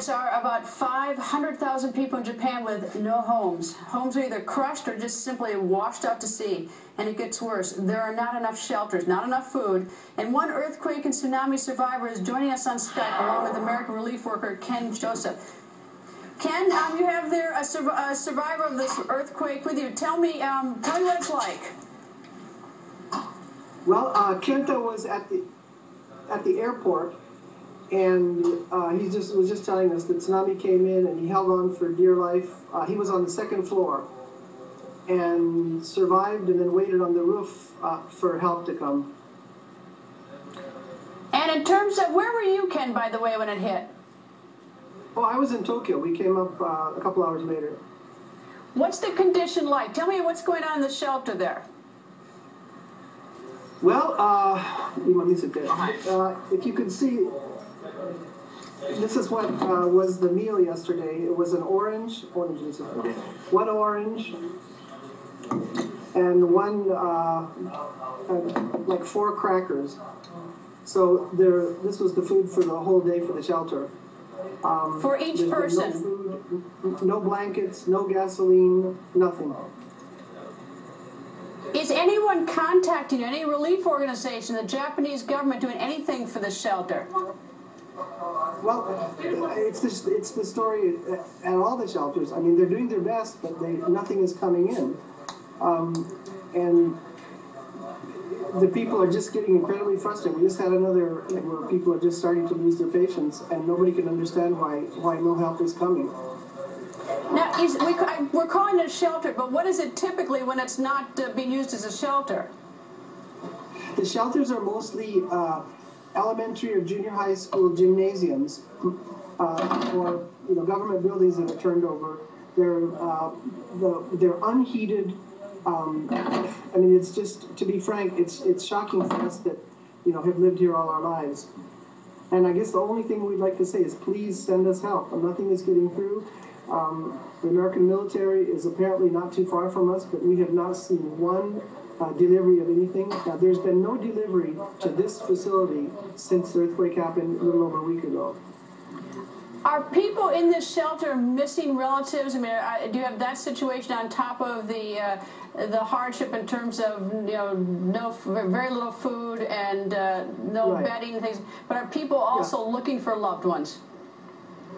There are about 500,000 people in Japan with no homes. Homes are either crushed or just simply washed out to sea. And it gets worse. There are not enough shelters, not enough food. And one earthquake and tsunami survivor is joining us on Skype, along with American relief worker Ken Joseph. Ken, you have there a survivor of this earthquake with you. Tell me what it's like. Well, Kenta was at the airport. And he was just telling us that tsunami came in and he held on for dear life. He was on the second floor and survived and then waited on the roof for help to come. And in terms of, where were you, Ken, by the way, when it hit? Oh, I was in Tokyo. We came up a couple hours later. What's the condition like? Tell me what's going on in the shelter there. Well, let me sit there. If you can see, this is what was the meal yesterday. It was an orange, one orange, and one, like 4 crackers. So this was the food for the whole day for the shelter. For each person? No food, no blankets, no gasoline, nothing. Is anyone contacting you, any relief organization, the Japanese government doing anything for the shelter? Well, it's the story at all the shelters. I mean, they're doing their best, but nothing is coming in. And the people are just getting incredibly frustrated. We just had another where people are just starting to lose their patience, and nobody can understand why no help is coming. Now, we're calling it a shelter, but what is it typically when it's not being used as a shelter? The shelters are mostly elementary or junior high school gymnasiums, or government buildings that are turned over. They're unheated. I mean, it's just, to be frank, it's shocking for us that have lived here all our lives. And I guess the only thing we'd like to say is please send us help. Nothing is getting through. The American military is apparently not too far from us, but we have not seen one delivery of anything. Now, there's been no delivery to this facility since the earthquake happened a little over a week ago. Are people in this shelter missing relatives? I mean, do you have that situation on top of the hardship in terms of very little food and no bedding and things? But are people also looking for loved ones?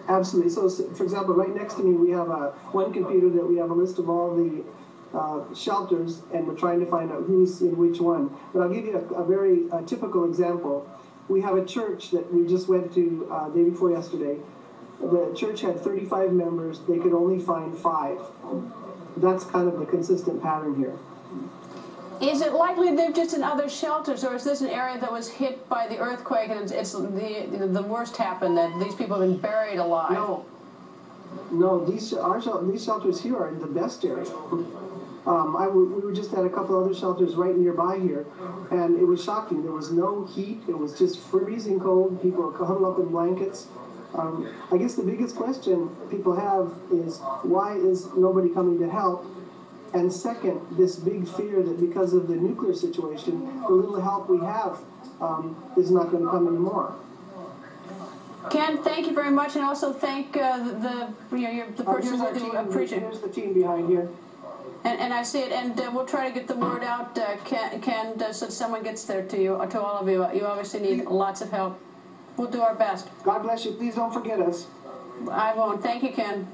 Absolutely. So, for example, right next to me, we have one computer that we have a list of all the shelters, and we're trying to find out who's in which one. But I'll give you a very typical example. We have a church that we just went to day before yesterday. The church had 35 members. They could only find 5. That's kind of the consistent pattern here. Is it likely they're just in other shelters, or is this an area that was hit by the earthquake and it's the worst happened, that these people have been buried alive? No, these shelters here are in the best area. We were just at a couple other shelters right nearby here, and it was shocking. There was no heat. It was just freezing cold. People were huddled up in blankets. I guess the biggest question people have is, why is nobody coming to help? And second, this big fear that because of the nuclear situation, the little help we have is not going to come anymore. Ken, thank you very much, and also thank the person with you. Appreciate it. Here's the team behind here. And I see it, and we'll try to get the word out, Ken, so someone gets there to you, to all of you. You obviously need lots of help. We'll do our best. God bless you. Please don't forget us. I won't. Thank you, Ken.